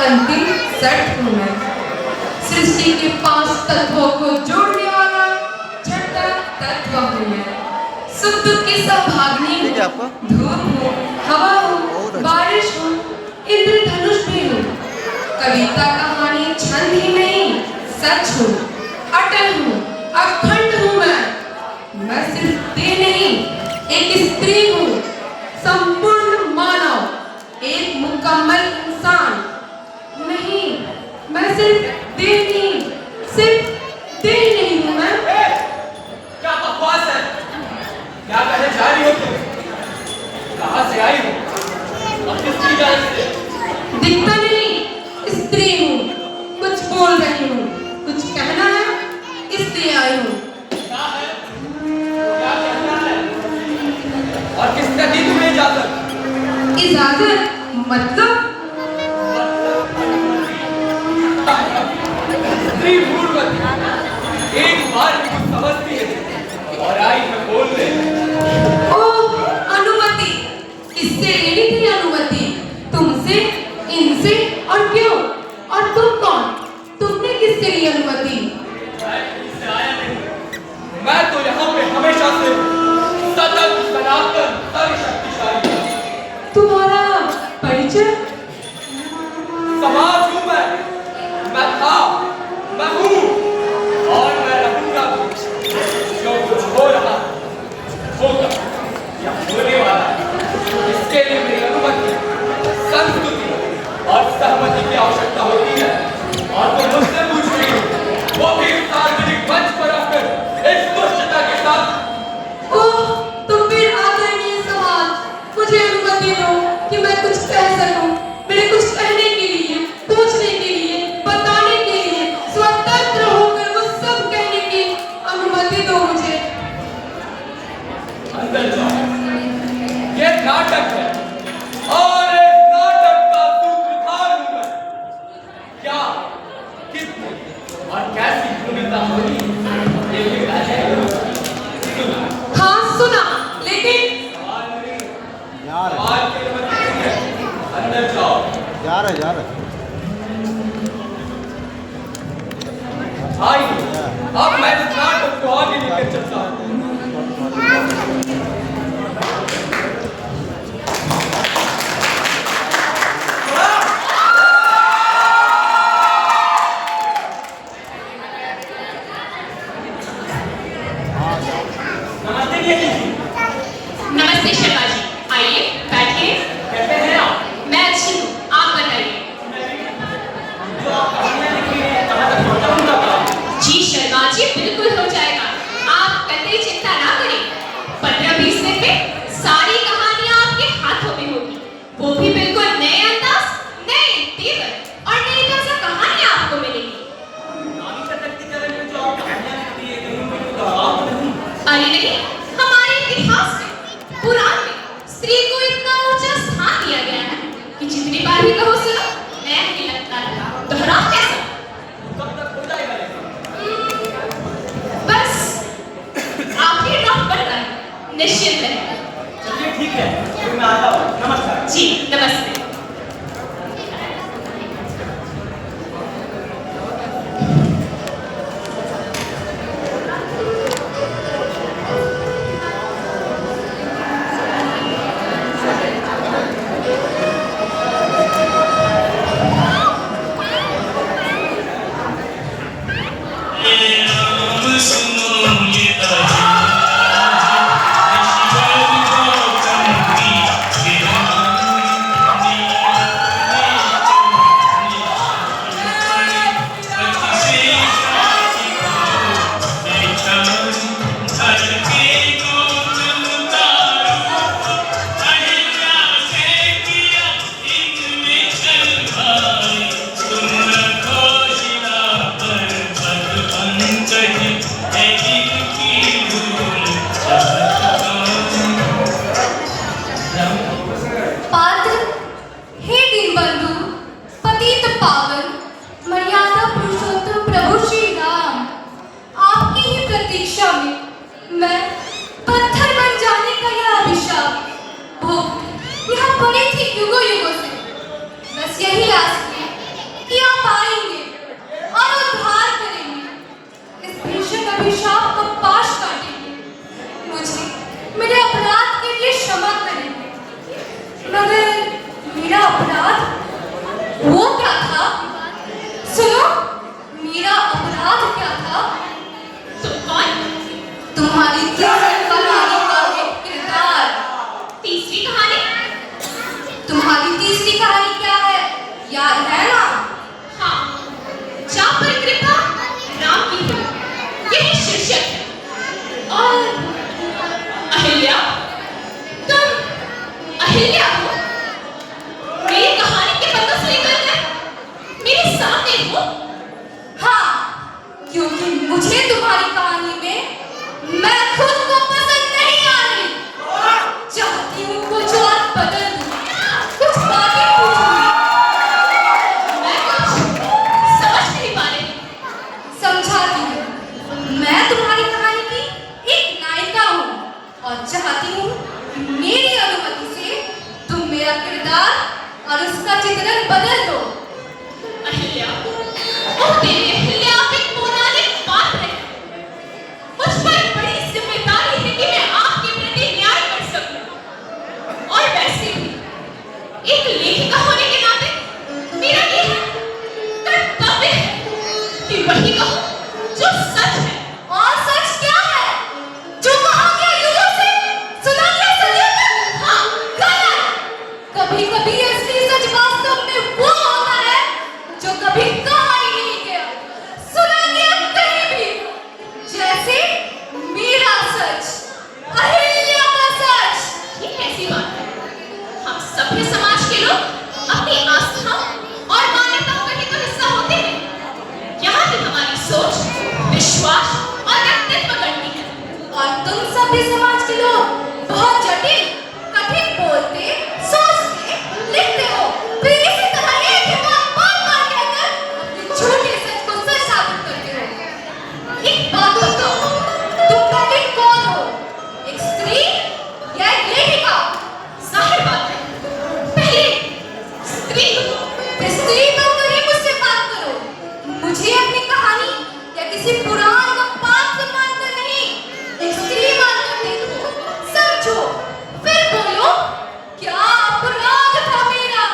अंतिम सेट हूँ मैं। सृष्टि के 5 तत्वों को जोड़ने वाला छठा तत्व हूँ मैं। सुख दुख की सौभाग्नी हूँ, धूप हूँ, हवा हूँ, बारिश हूँ, इंद्रधनुष भी हूँ। कविता कहानी छंद ही नहीं, सच हूँ, अटल हूँ, अखंड हूँ मैं सिर्फ देह नहीं, एक स्त्री हूँ, संपूर्ण मानव, एक मुकम्मल इंसान। नहीं, मैं सिर्फ देह नहीं, सिर्फ देह नहीं हूँ मैं। क्या बकवास है? क्या कहने जा रही हो तुम? कहाँ से आई हो? और किसकी जान से? दिखता नहीं, स्त्री हूँ, कुछ बोल रही हूँ, कुछ कहना है, इसलिए आई हूँ। क्या है? क्या कहना है? और किसने दी तुम्हें इजाजत? इजाजत मतलब? स्त्री मूर्खवती, एक बार भी कुछ समझती है और आई है बोलने। ओह, अनुमति, किससे लेनी थी अनुमति? तुमसे, इनसे और क्यों? और तुम कौन? तुमने किससे ली अनुमति? मैं इससे आया नहीं। मैं तो यहाँ पे हमेशा से सतत सनातन सर्वशक्तिशाली। तुम्हारा परिचय? समाज हूँ मैं था, मैं हूँ और मैं रहूंगा। जो कुछ हो रहा होगा या होने वाला, इसके लिए मेरी अनुमति, संस्कृति और सहमति की आवश्यकता होती है। और तो मुझसे पूछ रही हो, वो भी सार्वजनिक मंच पर आकर इस दुष्टता के साथ। ओह, तुम फिर आदरणीय समाज, मुझे अनुमति दो कि मैं कुछ कह सकूं। मेरे कुछ कहने के लिए, पूछने के लिए, बताने के लिए, स्वतंत्र होकर वो सब कहने की अनुमति दो मुझे। अंदर जाओ, ये नाटक है और इस नाटक का सूत्रधार हूं मैं। क्या, कितनी और कैसी भूमिका होगी, ये भी बताइए। सुना? हाँ सुना, लेकिन सवाल की अनुमति नहीं है। अंदर जाओ। जा रहा आइए, अब मैं इस नाटक को आगे लेकर चलता हूँ। नमस्ते दीदी। नमस्ते शर्मा जी, आइए बैठिए। कैसे हैं आप? मैं अच्छी हूँ, आप बताइए। जो आप कहानियाँ लिखी हैं, कहाँ तक पहुँचा उनका काम? जी शर्मा जी, बिल्कुल हो जाएगा, आप कतई चिंता ना करें। 15-20 दिन में सारी कहानियाँ आपके हाथों में होगी, वो भी बिल्कुल नए अंदाज, नए तेवर और नई ताज़ा कहानियाँ आपको मिलेंगी। नामी कटकटीकरण में जो आप कहानियाँ लिखती हैं, कहीं उनमें कोई दबाव तो नहीं? अरे नहीं, हमारे इतिहास में, पुराण में स्त्री को इतना ऊंचा स्थान दिया गया है कि जितनी बार भी कहो सुनो, नया ही लगता रहा। दोहराओ कैसा? कब तक हो जाएगा ये? बस आखिरी राह बन रहा है, निश्चिंत रहें। चलिए ठीक है, फिर मैं आता हूँ। नमस्कार। जी नमस्ते। युगों युगों से बस यही आस थी क्योंकि मुझे तुम्हारी कहानी में मैं खुद को पसंद नहीं आ रही। चाहती हूँ कुछ और बदल दूँ, कुछ बातें पूछूंगी। मैं कुछ समझ नहीं पा रही। समझाती हूँ। मैं तुम्हारी कहानी की एक नायिका हूँ और चाहती हूँ मेरी अनुमति से तुम मेरा किरदार और उसका चित्रण बदल दो। अहिल्या, ओ तेरी अहिल्या आप एक पौराणिक पात्र है। मुझ पर बड़ी जिम्मेदारी है कि मैं आपके प्रति न्याय कर सकूं। और वैसे भी एक लेखिका होने के नाते मेरा ये कर्तव्य है कि वही कहूं जो सच है। और सच क्या है? जो कहा गया युगों से, सुना गया सदियों तक? हाँ, गलत। कभी-कभी असली सच वास्तव में वो होता है जो कभी कहा ही नहीं गया, सुना गया कहीं भी। जैसे मेरा सच, अहिल्या का सच। ये कैसी बात है? हम सभ्य समाज के लोग अपनी आस्थाओं और मान्यताओं का ही तो हिस्सा होते हैं। यहाँ की हमारी सोच, विश्वास और व्यक्तित्व गढ़ती है। और तुम सभी समाज के लोग बहुत जटिल, कठिन बोलते, सोचते, लिखते हो। फिर इसी तरह एक ही बात बार-बार कहकर अपने झूठे सच को सच साबित करते हो। एक बात बताओ, तुम पहले कौन हो? एक स्त्री या एक लेखिका? जाहिर बात है, पहले स्त्री। फिर स्त्री बनकर ही मुझसे बात करो। मुझे अपनी कहानी या किसी पुराण का पात्र मानकर नहीं, एक स्त्री मानकर देखो, समझो, फिर बोलो, क्या अपराध था मेरा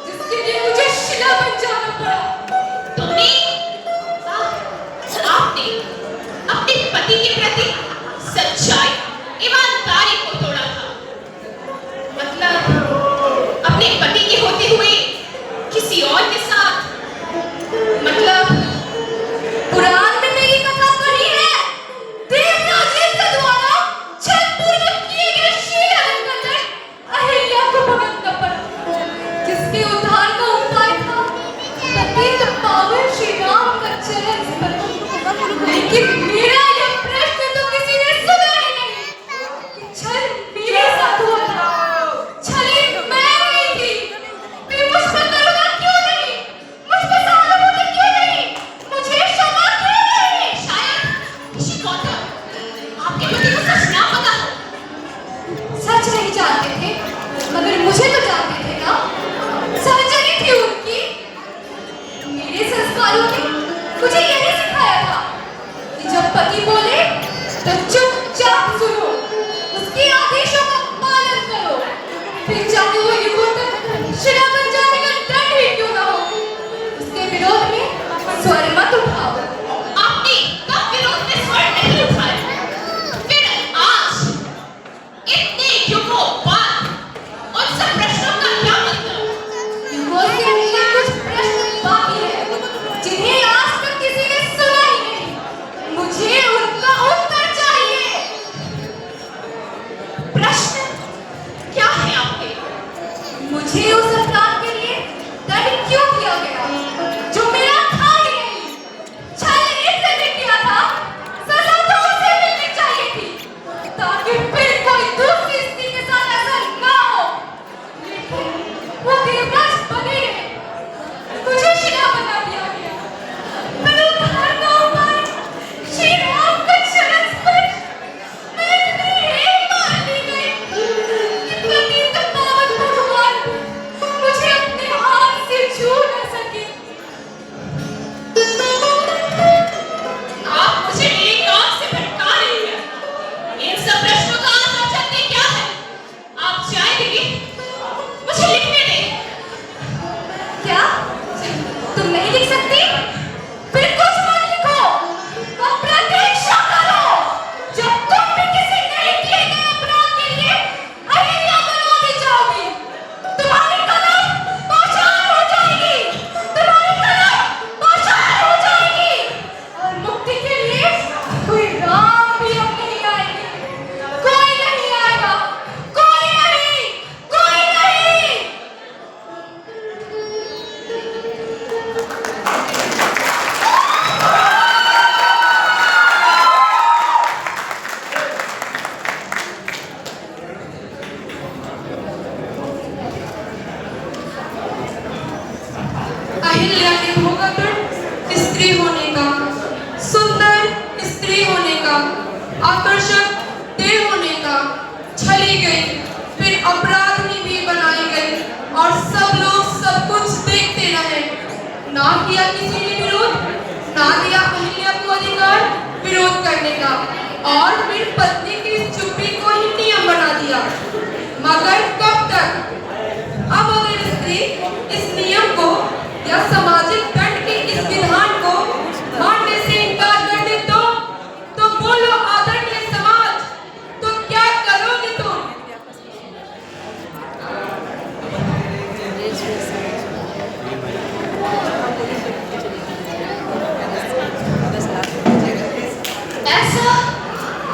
जिसके लिए मुझे शिला बन जाना पड़ा? तुमने आपने अपने पति के प्रति सच्चाई, ईमानदारी को तोड़ा था। मतलब अपने पति के होते हुए किसी और के साथ। मतलब पुराण में मेरी कथा पढ़ी है। देवराज इंद्र द्वारा छलपूर्वक किए गए शील हरण कर अहिल्या को भुगतना पड़ा, जिसके उद्धार का उपाय था पतित पावन श्री राम का चरण स्पर्श। लेकिन मेरा यह प्रश्न तो किसी ने सुना ही नहीं कि छल मेरे साथ हुआ था, छली मैं नहीं थी। फिर मुझ पर करुणा क्यों नहीं? मुझ पर सहानुभूति क्यों नहीं? मुझे क्षमा क्यों नहीं? शायद ऋषि गौतम आपके पति को सच ना पता हो। सच नहीं जानते थे, मगर मुझे तो जानते थे ना। सर्जरी थी उनकी। मेरे संस्कारों ने मुझे यही सिखाया था कि जब पति बोले तो चुपचाप सुनो, उसके आदेशों का पालन करो, फिर चाहे वो युगों तक शिला बन जाने का दंड ही क्यों ना हो, उसके विरोध में स्वर मत उठाओ। आपने कब विरोध में स्वर नहीं उठाया? फिर आज इतने युगों बाद उन सब प्रश्नों का क्या मतलब? युगों से मेरे कुछ प्रश्न बाकी है जिन्हें आज तक किसी ने सुना ही नहीं। मुझे उनका उत्तर चाहिए। आकर्षक देह होने का छली गई, फिर अपराधी भी बनाई गई और सब लोग सब कुछ देखते रहे। ना किया किसी ने विरोध, ना दिया अहिल्या को अधिकार विरोध करने का, और फिर पत्नी की इस चुप्पी को ही नियम बना दिया। मगर कब तक? अब अगर स्त्री इस नियम को या सामाजिक दंड के इस विधान को मानने से इनकार कर दे तो बोलो आदरणीय समाज, तो क्या करोगे तुम? ऐसा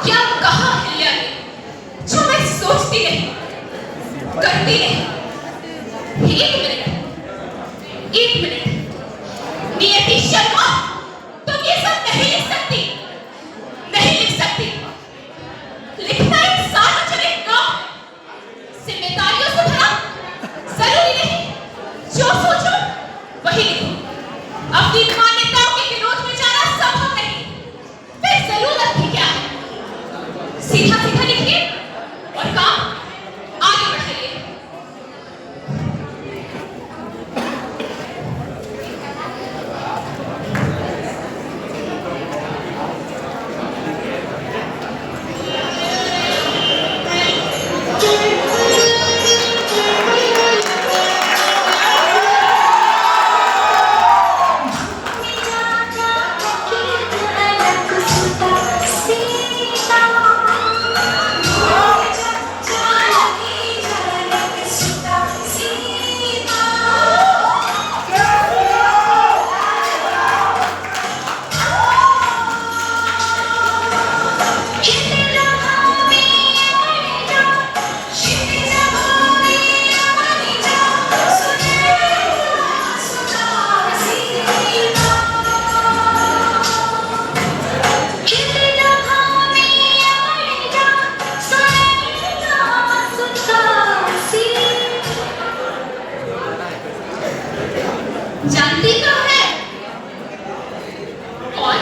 क्या कहा अहिल्या ने जो मैं सोचती नहीं, करती नहीं? एक मिनट, नियति शर्मा, तुम ये सब नहीं लिख सकती, नहीं लिख सकती। लिखना एक सार्वजनिक काम है, जिम्मेदारियों से भरा, जरूरी नहीं जो सोचो वही लिखो। अपनी मान्यताओं के विरोध में जाना संभव नहीं, फिर जरूरत भी क्या है? सीधा सीधा लिखिए और काम आगे बढ़ाइए। जानती तो है कौन?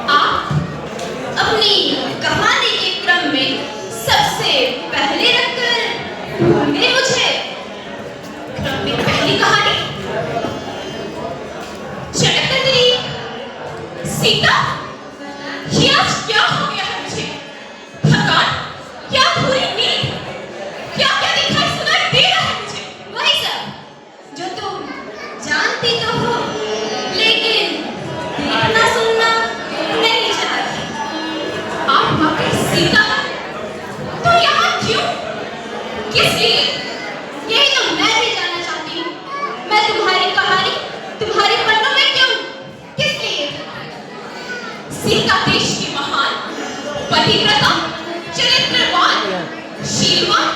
आप अपनी कहानी के क्रम में सबसे पहले रखकर भूल गए मुझे। क्रम में पहली कहानी चरित्री सीता। ये आज क्या हो गया है मुझे? थकान, क्या अधूरी नींद, क्या क्या दिखाई सुनाई दे रहा है मुझे? वही सब जो तुम जानती तो हो, लेकिन देखना सुनना नहीं चाहती। आप वाकई सीता हैं? तो यहाँ क्यों? किस लिए? यही तो मैं भी जानना चाहती हूँ। मैं तुम्हारी कहानी तुम्हारे पन्नों में क्यों? किस लिए? सीता देश की महान, पतिव्रता, चरित्रवान, शीलवान,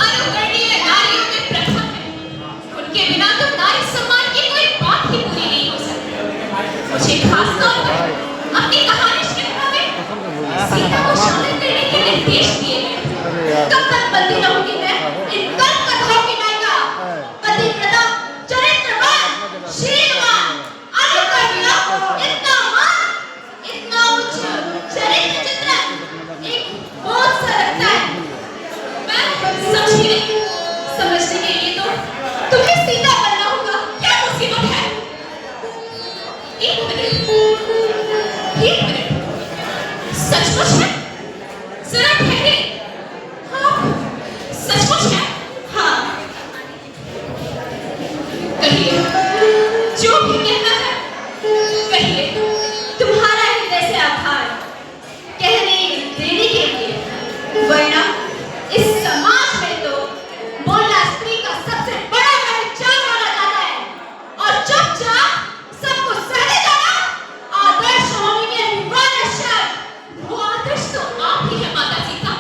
अनुकरणीय नारियों में प्रथम है। उनके बिना तो नारी सम्मान की कोई बात ही पूरी नहीं हो सकती। मुझे खास तौर पर अपनी कहानी श्रृंखला में सीता को शामिल करने के निर्देश दिए गए। कब तक बनती रहूंगी मैं इन कल्प कथाओं की नायिका? पतिव्रता, चरित्रवान, शीलवान, अनुकरणीय, इतना मान, इतना उच्च चरित्र चित्रण एक बोझ सा लगता है। मैं समझी नहीं। समझने के लिए तो तुम्हें सीता बनना होगा। क्या मुसीबत है? एक मिनट, सचमुच है? जरा ठहरे। हाँ, सचमुच है। हाँ, कहिए, जो भी कहना है कहिए। तुम्हारा हृदय से आभार कहने देने के लिए, वरना इस समाज में तो बोलना स्त्री का सबसे बड़ा पहचान माना जाता है, और चुपचाप सबको सहने जाना आदर्श होने के अनिवार्य शर्त। वो आदर्श तो आप ही है माता सीता।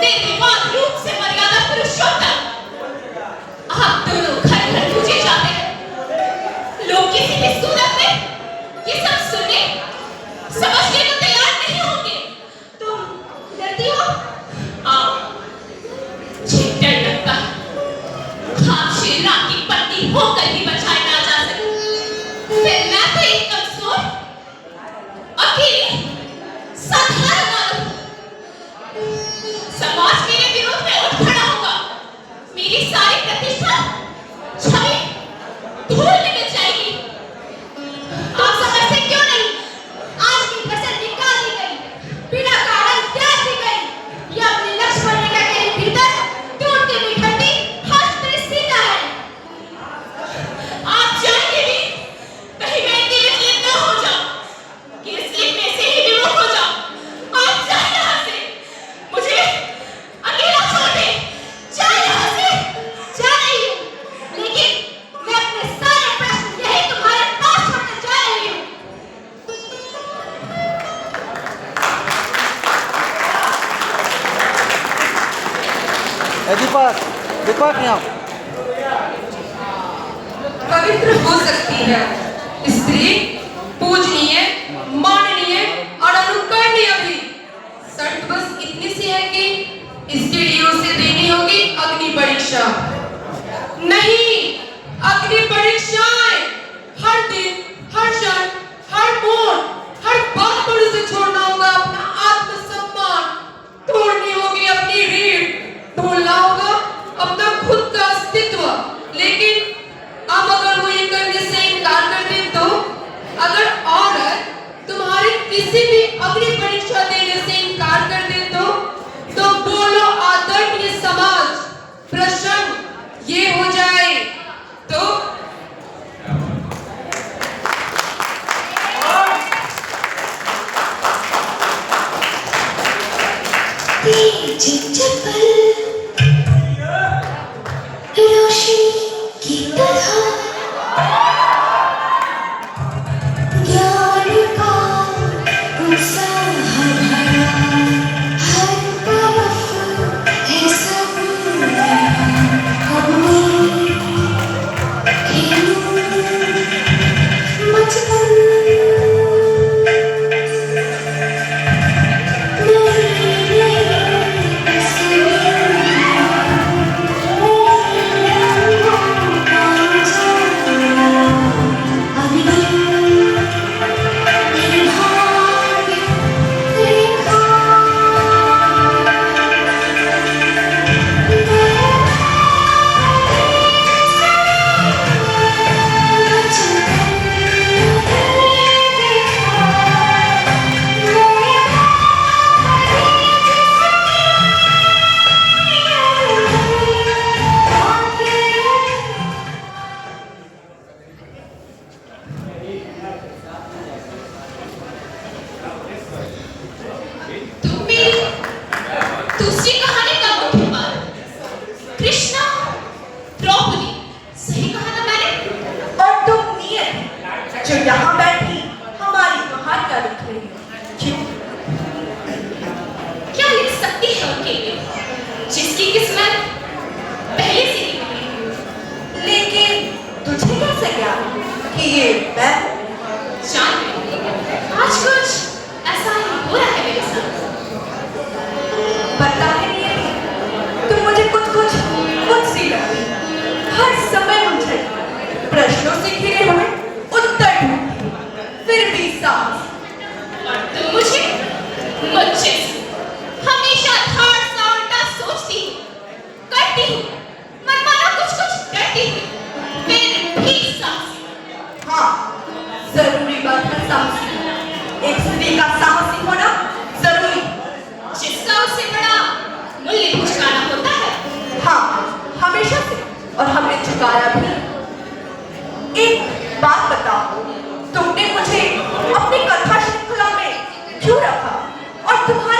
निर्विवाद रूप से मर्यादा पुरुषोत्तम। आप दोनों घर घर पूजे जाते हैं। लोग किसी भी सूरत में ये सब सुनने समझने को तैयार नहीं होंगे। तुम डरती हो? मुझे डर लगता है आप शेरा की पत्नी होकर भी बचाए ना जा सके। फिर मैं तो एक कमजोर अकेली साधारण मानव हूं। समाज मेरे विरोध में उठ खड़ा होगा। मेरी सारी प्रतिष्ठा छवि धूल में मिल जाएगी। आप समझते क्यों नहीं? आज की फसल निकाल दी गई, बिना कारण त्याग दी गई। ये अपने लक्ष्य पर लेकर के भीतर टूटती हुई ठंडी हस्त सीधा है। आप चाहेंगे भी कहीं मैं इतनी विचलित न हो जाऊं कि इस लीप में से ही विमुख हो जाऊं। आप जाए यहाँ से, मुझे अकेला छोड़ दे। जाए यहाँ से। जा रही हूँ, लेकिन मैं अपने सारे प्रश्न यही तुम्हारे पास छोड़कर जा रही हूँ। दीपक दीपक यहाँ पवित्र हो सकती है स्त्री, पूजनीय, माननीय और अनुकरणीय भी। शर्त बस इतनी सी है कि इसके लिए उसे देनी होगी अग्नि परीक्षा। नहीं, अग्नि परीक्षाएं हर दिन, हर क्षण, हर मोड़, हर बात पर उसे छोड़ना होगा अपना आत्मसम्मान, तोड़नी होगी अपनी रीढ़, तोड़ना होगा अपना खुद का अस्तित्व। लेकिन अब अगर वो ये करने से इनकार कर दे तो, अगर औरत तुम्हारी किसी भी अग्नि परीक्षा देने से इनकार कर दे तो बोलो आदरणीय समाज, प्रश्न ये हो जाए तो रोशनी की तरह ज्ञान का उत्साह भरा हर तरफ है सब अपने खेलूं बचपन दूसरी कहानी का मुख्य पात्र कृष्णा द्रौपदी। सही कहा ना मैंने? और तुम नियत जो यहाँ बैठी हमारी कहानियां लिख रही हो। क्या लिख सकती है उनके लिए जिसकी किस्मत पहले से ही लिखी है? लेकिन तुझे कैसे ज्ञान कि ये मैं जान आज कुछ ऐसा ही हो रहा है मेरे साथ। पता है नहीं, तुम मुझे कुछ सी लगती। हर समय मुझे प्रश्नों से घिरे हुए उत्तर ढूंढती, फिर भी साहस। और तुम मुझे मुझसे हमेशा धाड़ सा उल्टा सोचती हूँ, करती हूँ, मनमाना कुछ डरती हूँ, फिर भी साहस। हाँ, जरूरी बात है साहसी। एक स्त्री का साहसी होना जरूरी। जिसका उससे बड़ा मूल्य चुकाना होता है। हाँ, हमेशा से, और हमने चुकाया भी। एक बात बताओ, तुमने मुझे अपनी कथा श्रृंखला में क्यों रखा और तुम्हारे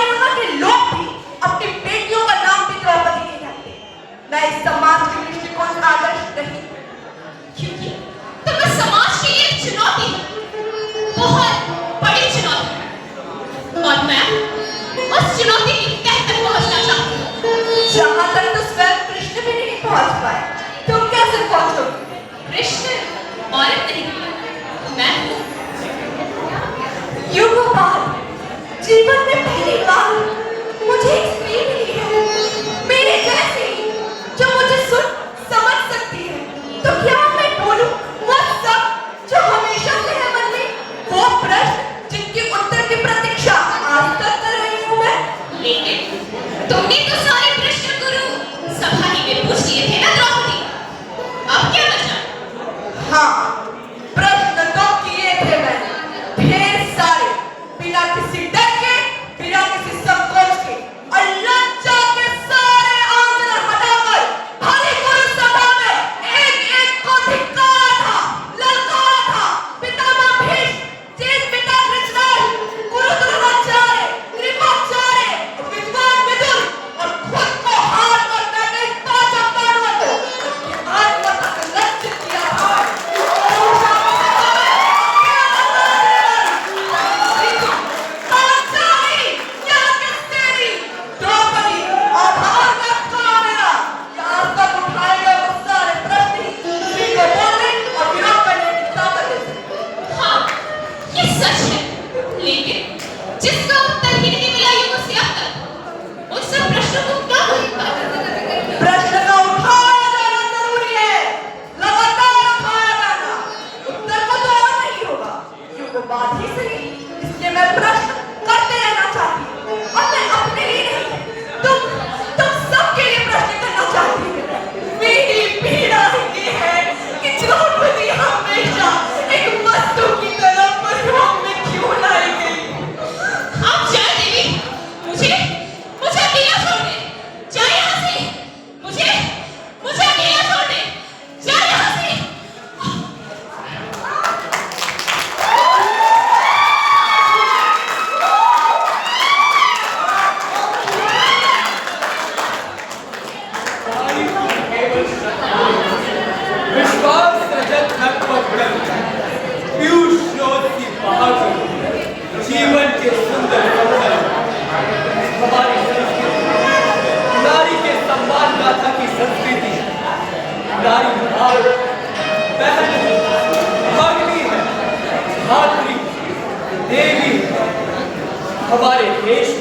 हमारे देश